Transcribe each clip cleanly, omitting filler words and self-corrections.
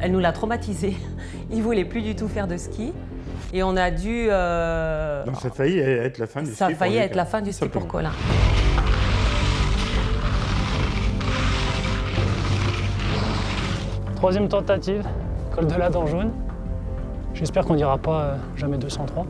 Elle nous l'a traumatisé. Il voulait plus du tout faire de ski. Et on a dû... Donc ça a failli être la fin du ski. Ça a failli être la fin du ski pour Colin. Troisième tentative, col de la Dent Jaune. J'espère qu'on n'ira pas jamais 203.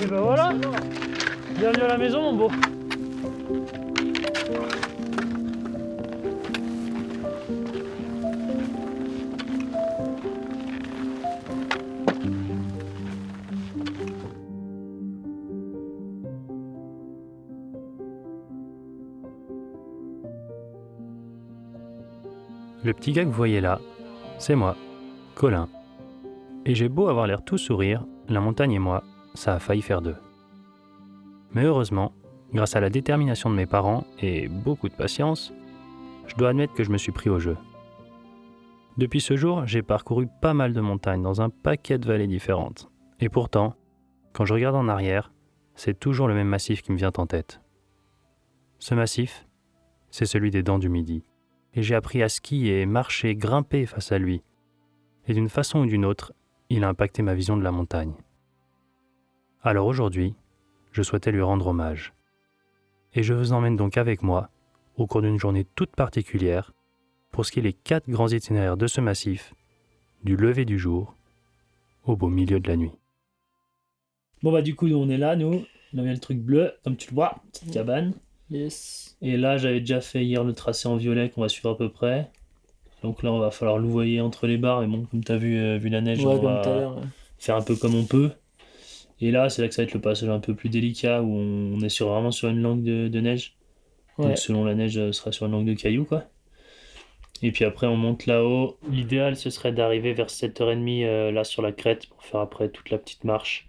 Et ben voilà, bienvenue à la maison mon beau. Le petit gars que vous voyez là, c'est moi, Colin. Et j'ai beau avoir l'air tout sourire, la montagne et moi, ça a failli faire deux. Mais heureusement, grâce à la détermination de mes parents et beaucoup de patience, je dois admettre que je me suis pris au jeu. Depuis ce jour, j'ai parcouru pas mal de montagnes dans un paquet de vallées différentes. Et pourtant, quand je regarde en arrière, c'est toujours le même massif qui me vient en tête. Ce massif, c'est celui des Dents du Midi. Et j'ai appris à skier, marcher, grimper face à lui. Et d'une façon ou d'une autre, il a impacté ma vision de la montagne. Alors aujourd'hui, je souhaitais lui rendre hommage. Et je vous emmène donc avec moi, au cours d'une journée toute particulière, pour skier les 4 grands itinéraires de ce massif, du lever du jour au beau milieu de la nuit. Bon bah du coup, on est là, nous. Là, il y a le truc bleu, comme tu le vois, petite cabane. Yes. Et là, j'avais déjà fait hier le tracé en violet qu'on va suivre à peu près. Donc là, on va falloir louvoyer entre les barres. Et bon, comme tu as vu la neige, Ouais, on comme va tout à l'heure. Ouais. faire un peu comme on peut. Et là, c'est là que ça va être le passage un peu plus délicat, où on est vraiment sur une langue de neige. Ouais. Donc selon la neige, ce sera sur une langue de cailloux, quoi. Et puis après, on monte là-haut. L'idéal, ce serait d'arriver vers 7h30 là sur la crête pour faire après toute la petite marche.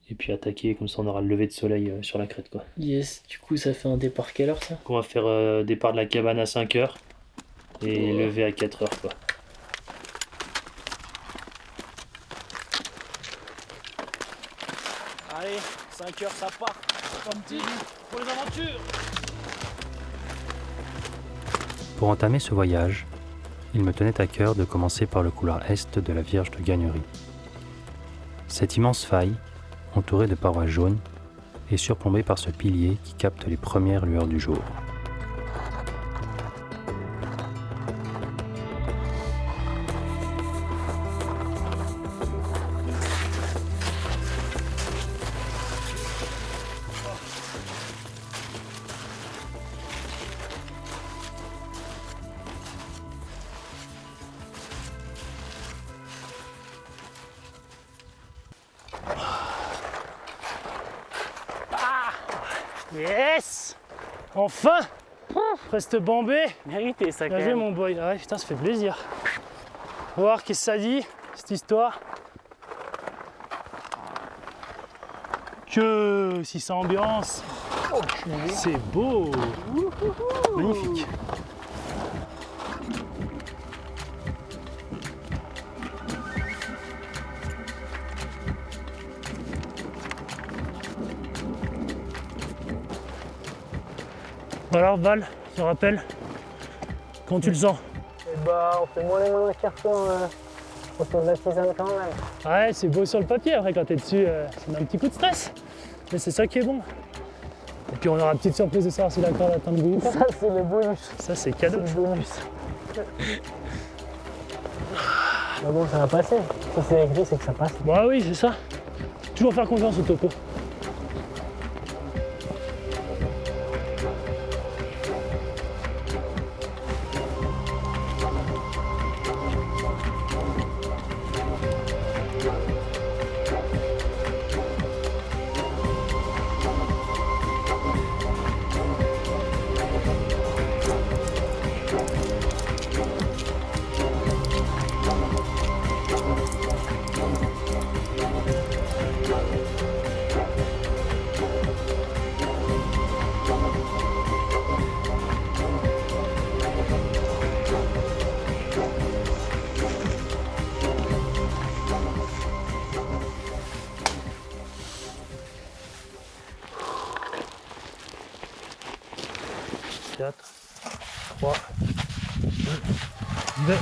Et puis attaquer, comme ça on aura le lever de soleil sur la crête, quoi. Yes, du coup, ça fait un départ quelle heure ça? Donc on va faire départ de la cabane à 5h et lever à 4h, quoi. Allez, 5h ça part. Comme petit, pour les aventures. Pour entamer ce voyage, il me tenait à cœur de commencer par le couloir est de la Vierge de Gagnerie. Cette immense faille, entourée de parois jaunes, est surplombée par ce pilier qui capte les premières lueurs du jour. Yes! Enfin! Reste bombé! Mérité ça quand Bien joué même. mon boy. Ah ouais, putain, ça fait plaisir. On va voir qu'est-ce que ça dit, cette histoire. Que si ça ambiance. C'est beau! Magnifique. Alors Val, je te rappelle, quand tu le sens? Eh bah, on fait moins les mains carton autour de la tisane quand même. Ouais, c'est beau sur le papier, après quand t'es dessus, ça met un petit coup de stress. Mais c'est ça qui est bon. Et puis on aura une petite surprise de savoir si la corde atteint le bout ou pas. Ça, c'est le bonus. Ça c'est cadeau. C'est le bonus. Mais bon, ça va passer. Si c'est écrit, c'est que ça passe. Bah oui, c'est ça. Toujours faire confiance au topo. Quatre, 3, 2.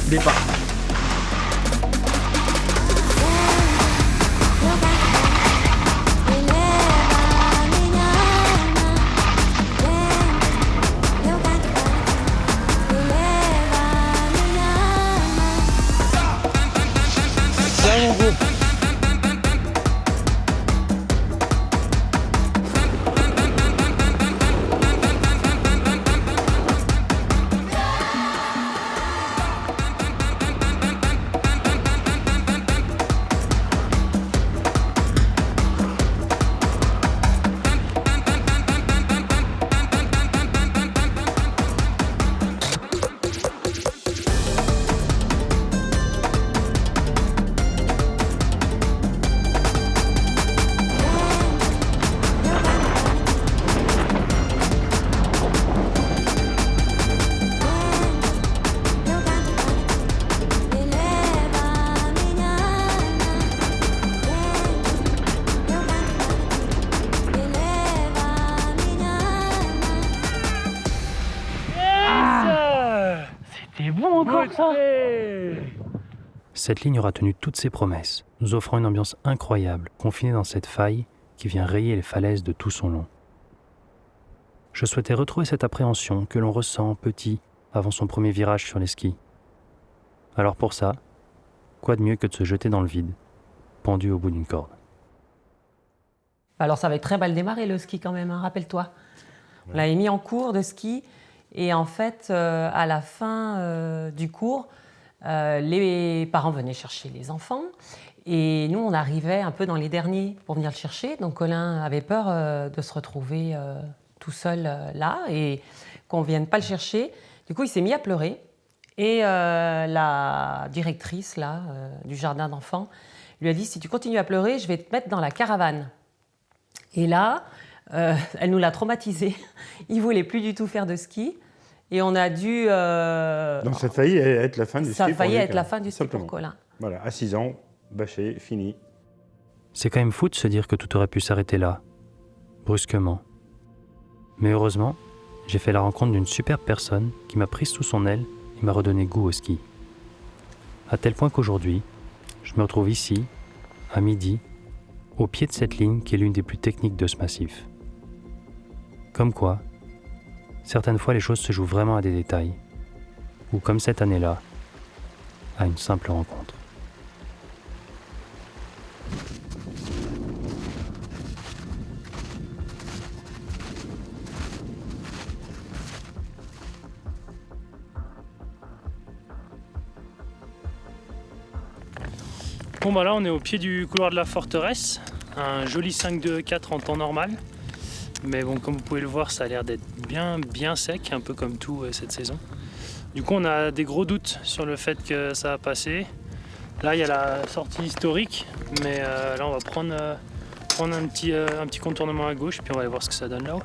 Départ. Tiens, mon gros. C'est bon encore ça. Cette ligne aura tenu toutes ses promesses, nous offrant une ambiance incroyable, confinée dans cette faille qui vient rayer les falaises de tout son long. Je souhaitais retrouver cette appréhension que l'on ressent petit avant son premier virage sur les skis. Alors pour ça, quoi de mieux que de se jeter dans le vide, pendu au bout d'une corde. Alors ça avait très mal démarré le ski quand même, hein, rappelle-toi. On l'avait mis en cours de ski et en fait, à la fin du cours, les parents venaient chercher les enfants et nous on arrivait un peu dans les derniers pour venir le chercher. Donc Colin avait peur de se retrouver tout seul là et qu'on ne vienne pas le chercher. Du coup il s'est mis à pleurer et la directrice là, du jardin d'enfants lui a dit « Si tu continues à pleurer, je vais te mettre dans la caravane ». Et là, elle nous l'a traumatisé. Il ne voulait plus du tout faire de ski. Et on a dû... Donc ça a failli être la fin du ski. Ça a failli pour être la fin du ski simplement. pour Colin. Voilà, à 6 ans, bâché, fini. C'est quand même fou de se dire que tout aurait pu s'arrêter là, brusquement. Mais heureusement, j'ai fait la rencontre d'une superbe personne qui m'a prise sous son aile et m'a redonné goût au ski. À tel point qu'aujourd'hui, je me retrouve ici, à midi, au pied de cette ligne qui est l'une des plus techniques de ce massif. Comme quoi, certaines fois les choses se jouent vraiment à des détails, ou comme cette année-là, à une simple rencontre. Bon bah là on est au pied du couloir de la forteresse. un joli 5-2-4 en temps normal. Mais bon, comme vous pouvez le voir, ça a l'air d'être bien sec, un peu comme tout cette saison. Du coup, on a des gros doutes sur le fait que ça va passer. Là, il y a la sortie historique, mais là, on va prendre un petit contournement à gauche, puis on va aller voir ce que ça donne là-haut.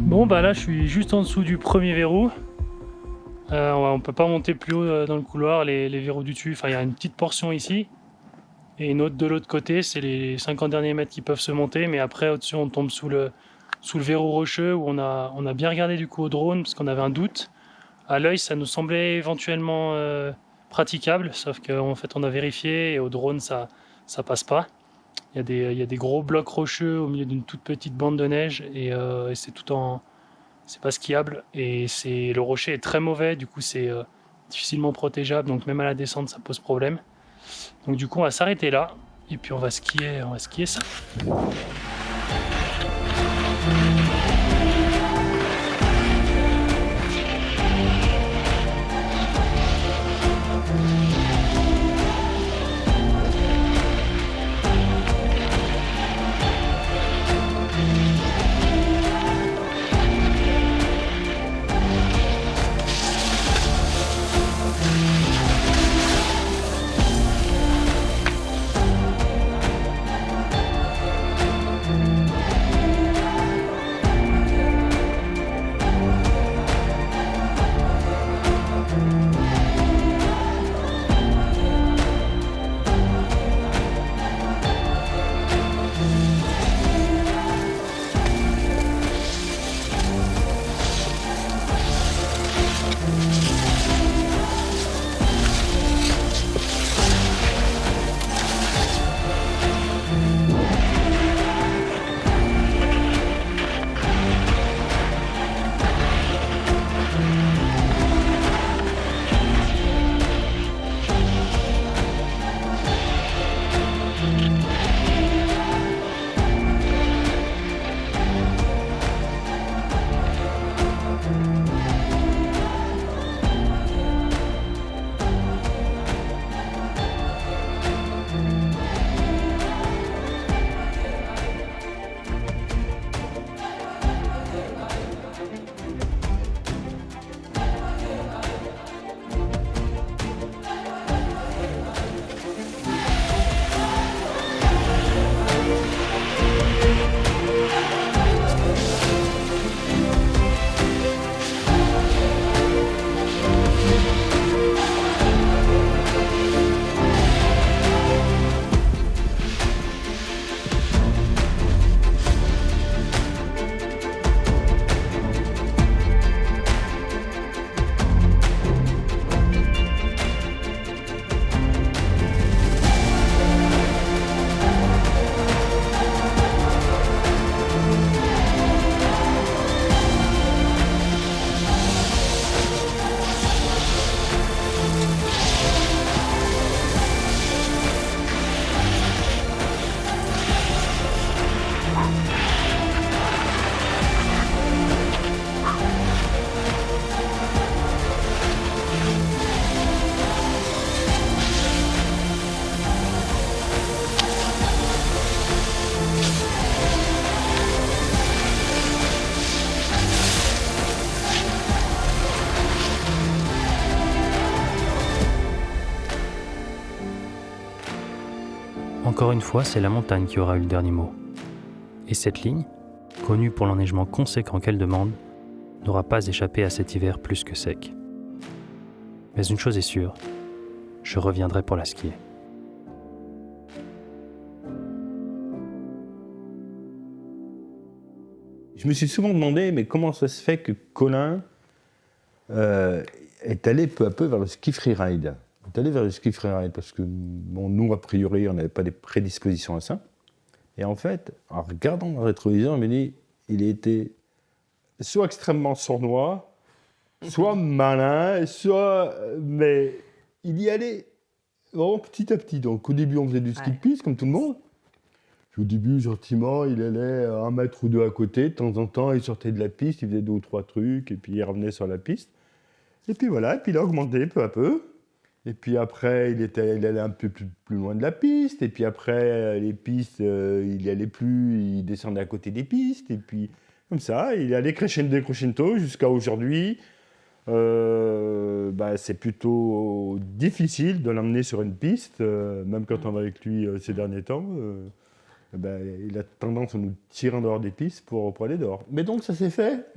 Bon bah là je suis juste en dessous du premier verrou. On peut pas monter plus haut dans le couloir, les verrous du dessus. Enfin il y a une petite portion ici et une autre de l'autre côté. C'est les 50 derniers mètres qui peuvent se monter, mais après au-dessus on tombe sous le verrou rocheux où on a bien regardé du coup au drone parce qu'on avait un doute. À l'œil ça nous semblait éventuellement praticable, sauf qu'en fait on a vérifié et au drone ça passe pas. Il y a des gros blocs rocheux au milieu d'une toute petite bande de neige et c'est pas skiable et le rocher est très mauvais, du coup c'est difficilement protégeable, donc même à la descente ça pose problème. Donc du coup on va s'arrêter là et puis on va skier ça. Encore une fois, c'est la montagne qui aura eu le dernier mot. Et cette ligne, connue pour l'enneigement conséquent qu'elle demande, n'aura pas échappé à cet hiver plus que sec. Mais une chose est sûre, je reviendrai pour la skier. Je me suis souvent demandé, mais comment ça se fait que Colin est allé peu à peu vers le ski freeride. Il est allé vers le ski freeride parce que, bon, nous, a priori, on n'avait pas des prédispositions à ça. Et en fait, en regardant le rétroviseur, il me dit, il a été soit extrêmement sournois, soit malin, mais il y allait vraiment petit à petit. Donc au début, on faisait du ski de piste, comme tout le monde. Puis, au début, gentiment, il allait 1 mètre ou 2 à côté. De temps en temps, il sortait de la piste, il faisait 2 ou 3 trucs, et puis il revenait sur la piste. Et puis voilà, et puis il a augmenté peu à peu. Et puis après, il allait un peu plus loin de la piste. Et puis après, les pistes, il n'y allait plus, il descendait à côté des pistes. Et puis comme ça, il allait crescendo jusqu'à aujourd'hui. C'est plutôt difficile de l'emmener sur une piste, même quand on va avec lui ces derniers temps. Il a tendance à nous tirer en dehors des pistes pour aller dehors. Mais donc ça s'est fait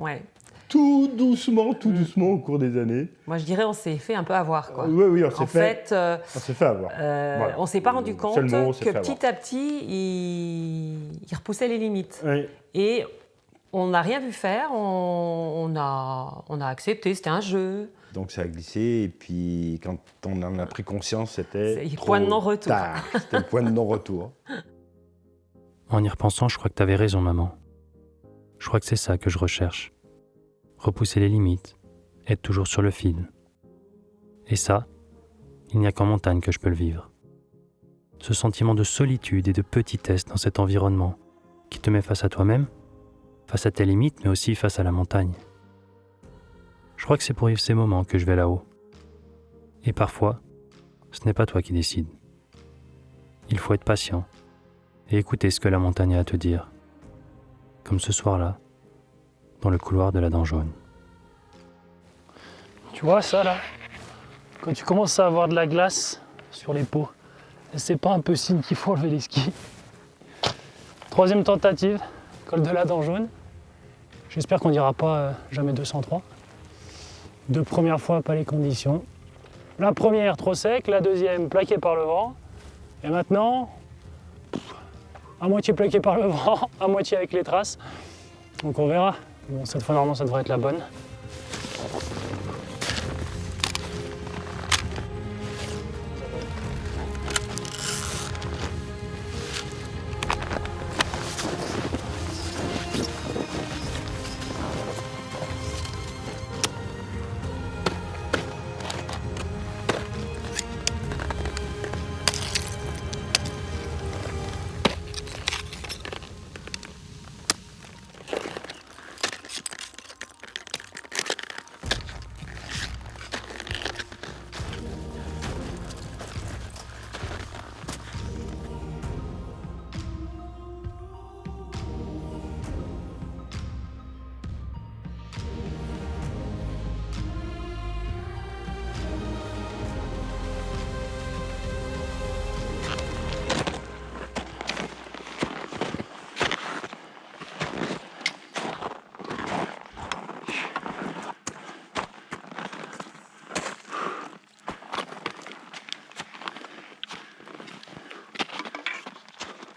tout doucement au cours des années. Moi je dirais on s'est fait un peu avoir, quoi. Oui, on s'est fait avoir. Voilà. On ne s'est pas rendu compte que petit à petit, il repoussait les limites. Oui. Et on n'a rien vu faire, on a accepté, c'était un jeu. Donc ça a glissé, et puis quand on en a pris conscience, c'était le point de non-retour. C'était le point de non-retour. En y repensant, je crois que t'avais raison, maman. Je crois que c'est ça que je recherche. Repousser les limites, être toujours sur le fil. Et ça, il n'y a qu'en montagne que je peux le vivre. Ce sentiment de solitude et de petitesse dans cet environnement qui te met face à toi-même, face à tes limites, mais aussi face à la montagne. Je crois que c'est pour vivre ces moments que je vais là-haut. Et parfois, ce n'est pas toi qui décides. Il faut être patient et écouter ce que la montagne a à te dire. Comme ce soir-là, dans le couloir de la Dent Jaune. Tu vois ça là? Quand tu commences à avoir de la glace sur les peaux, c'est pas un peu signe qu'il faut enlever les skis? 3e tentative, col de la Dent Jaune. J'espère qu'on n'ira pas jamais 203. 2 premières fois, pas les conditions. La première trop sec, la deuxième plaquée par le vent. Et maintenant, à moitié plaquée par le vent, à moitié avec les traces. Donc on verra. Bon, cette fois, normalement, ça devrait être la bonne.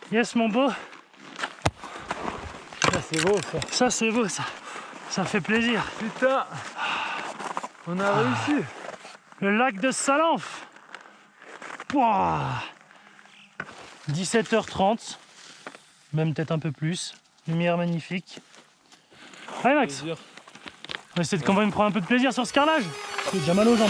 Yes mon beau. Ça c'est beau ça. Ça c'est beau ça. Ça fait plaisir. Putain, on a réussi. Le lac de Salanf. 17h30. Même peut-être un peu plus. Lumière magnifique. Allez Max. On va essayer de quand même prendre un peu de plaisir sur ce carrelage. J'ai déjà mal aux jambes.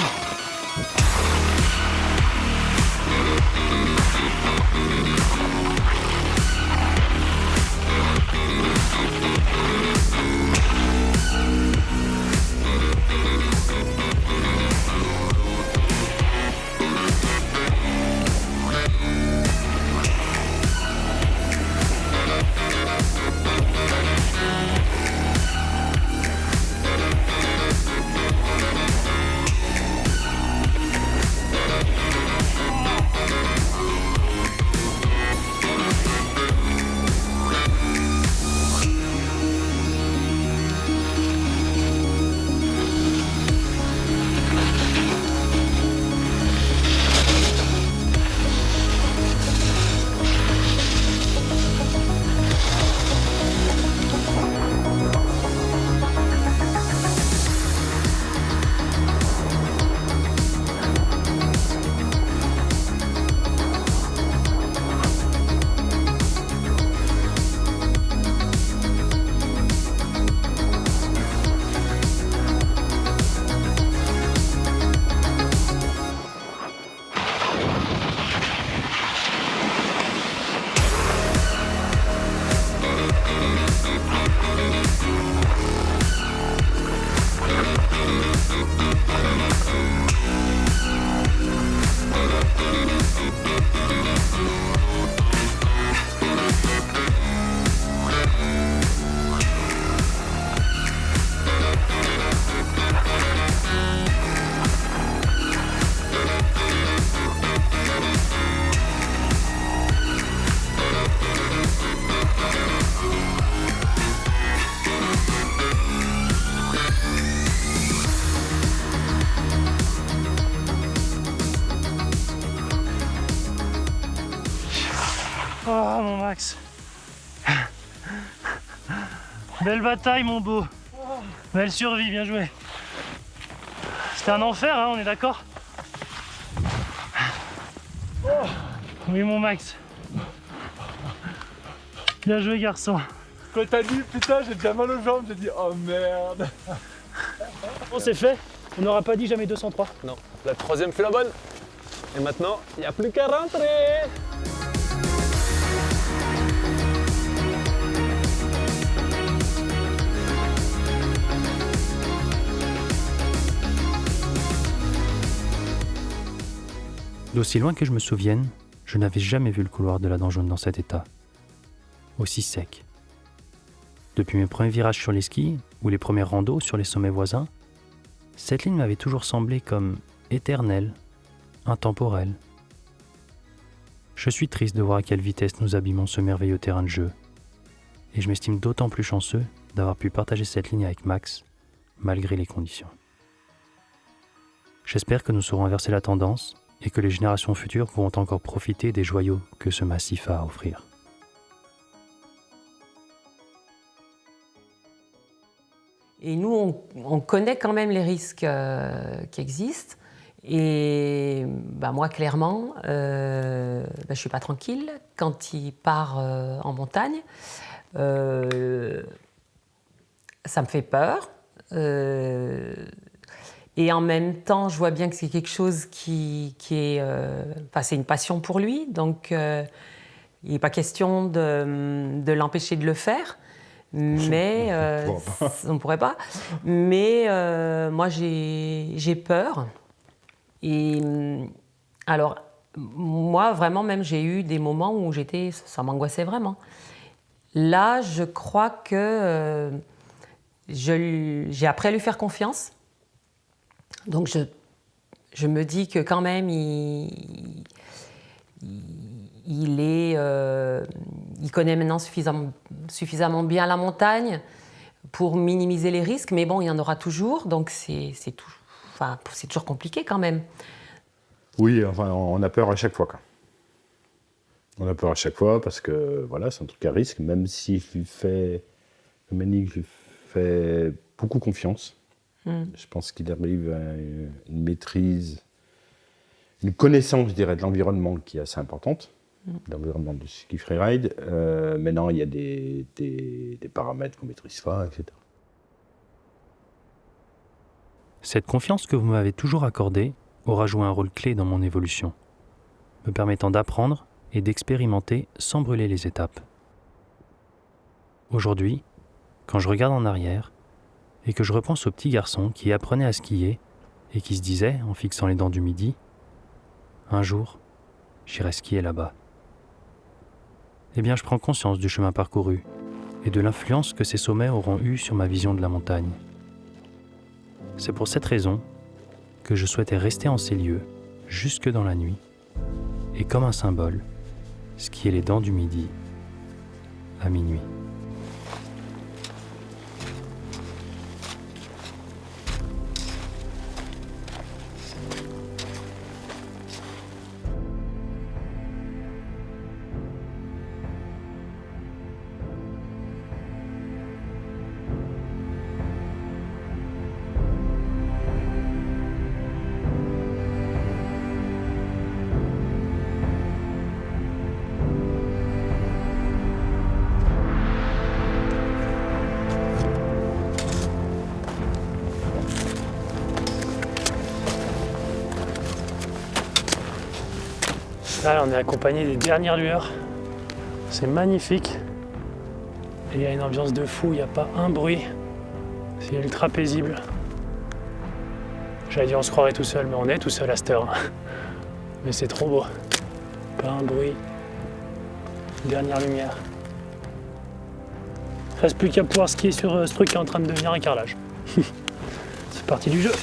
Max. Belle bataille, mon beau. Belle survie, bien joué. C'était un enfer, hein, on est d'accord? Oui, mon Max. Bien joué, garçon. Quand t'as dit putain, j'ai déjà mal aux jambes, j'ai dit oh merde. Bon, c'est fait. On n'aura pas dit jamais 203. Non, la troisième fait la bonne. Et maintenant, il n'y a plus qu'à rentrer. D'aussi loin que je me souvienne, je n'avais jamais vu le couloir de la Dent Jaune dans cet état. Aussi sec. Depuis mes premiers virages sur les skis, ou les premiers randos sur les sommets voisins, cette ligne m'avait toujours semblé comme éternelle, intemporelle. Je suis triste de voir à quelle vitesse nous abîmons ce merveilleux terrain de jeu, et je m'estime d'autant plus chanceux d'avoir pu partager cette ligne avec Max, malgré les conditions. J'espère que nous saurons inverser la tendance et que les générations futures pourront encore profiter des joyaux que ce massif a à offrir. Et nous, on connaît quand même les risques qui existent. Et moi, clairement, je ne suis pas tranquille quand il part en montagne. Ça me fait peur. Et en même temps, je vois bien que c'est quelque chose qui est... c'est une passion pour lui. Donc, il n'est pas question de l'empêcher de le faire. Mais on ne pourrait pas. Mais moi, j'ai peur. Et alors, moi, vraiment, même, j'ai eu des moments où ça m'angoissait vraiment. Là, je crois que j'ai appris à lui faire confiance. Donc, je me dis que quand même, il connaît maintenant suffisamment bien la montagne pour minimiser les risques, mais bon, il y en aura toujours, donc c'est toujours compliqué quand même. Oui, enfin, on a peur à chaque fois, quoi. On a peur à chaque fois parce que voilà, c'est un truc à risque, même si je lui fais beaucoup confiance. Je pense qu'il arrive à une maîtrise, une connaissance, je dirais, de l'environnement qui est assez importante, l'environnement du ski freeride. Maintenant, il y a des paramètres qu'on ne maîtrise pas, etc. Cette confiance que vous m'avez toujours accordée aura joué un rôle clé dans mon évolution, me permettant d'apprendre et d'expérimenter sans brûler les étapes. Aujourd'hui, quand je regarde en arrière et que je repense au petit garçon qui apprenait à skier et qui se disait, en fixant les dents du midi, « Un jour, j'irai skier là-bas », eh bien je prends conscience du chemin parcouru et de l'influence que ces sommets auront eue sur ma vision de la montagne. C'est pour cette raison que je souhaitais rester en ces lieux jusque dans la nuit et comme un symbole, skier les dents du midi à minuit. Là, on est accompagné des dernières lueurs. C'est magnifique. Et il y a une ambiance de fou, il n'y a pas un bruit. C'est ultra paisible. J'allais dire on se croirait tout seul, mais on est tout seul à cette heure. Mais c'est trop beau. Pas un bruit. Dernière lumière. Reste plus qu'à pouvoir skier sur ce truc qui est en train de devenir un carrelage. C'est parti du jeu.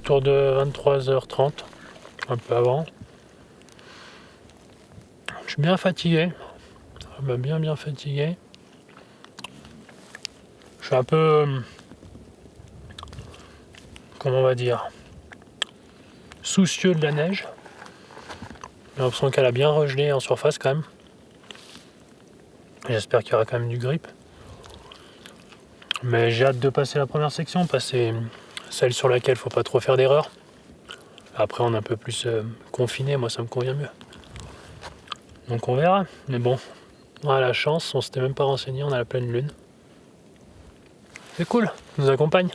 autour de 23h30, un peu avant. Je suis bien fatigué, bien fatigué. Je suis un peu, comment on va dire, soucieux de la neige. J'ai l'impression qu'elle a bien regelé en surface quand même. J'espère qu'il y aura quand même du grip. Mais j'ai hâte de passer la première section, passer celle sur laquelle il ne faut pas trop faire d'erreur. Après on est un peu plus confiné, moi ça me convient mieux. Donc on verra. Mais bon, on a la chance, on s'était même pas renseigné, on a la pleine lune. C'est cool, on nous accompagne.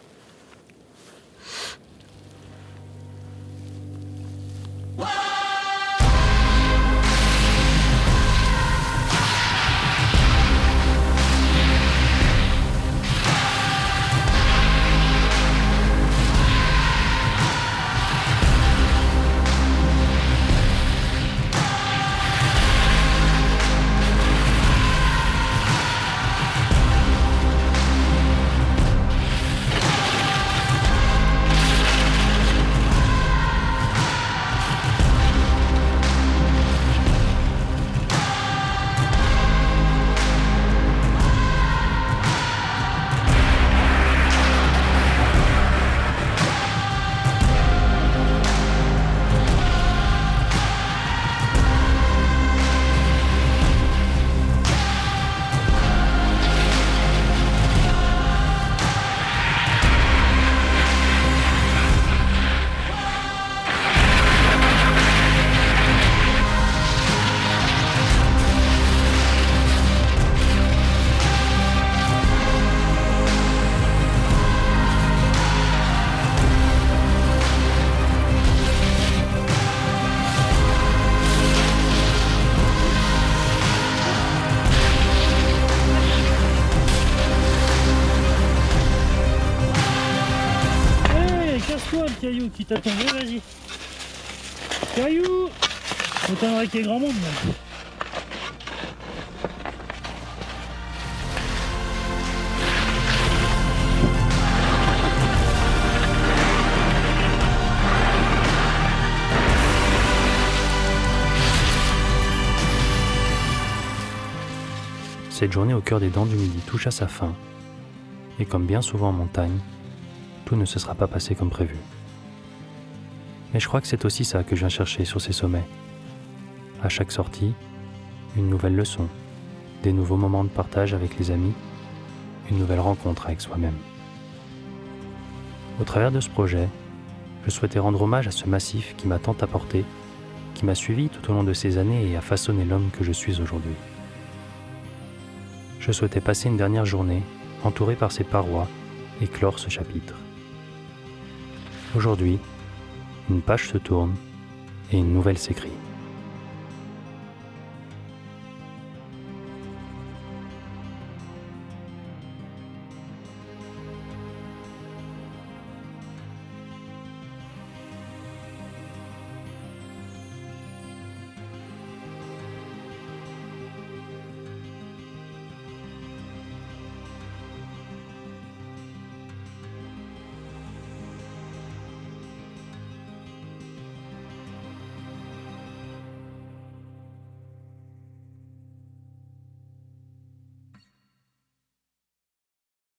Casse-toi le caillou qui t'attend, vas-y. Caillou! M'étonnerait qu'il y ait grand monde là. Cette journée au cœur des Dents du Midi touche à sa fin, et comme bien souvent en montagne, tout ne se sera pas passé comme prévu. Mais je crois que c'est aussi ça que je viens chercher sur ces sommets. À chaque sortie, une nouvelle leçon, des nouveaux moments de partage avec les amis, une nouvelle rencontre avec soi-même. Au travers de ce projet, je souhaitais rendre hommage à ce massif qui m'a tant apporté, qui m'a suivi tout au long de ces années et a façonné l'homme que je suis aujourd'hui. Je souhaitais passer une dernière journée, entouré par ces parois, et clore ce chapitre. Aujourd'hui, une page se tourne et une nouvelle s'écrit.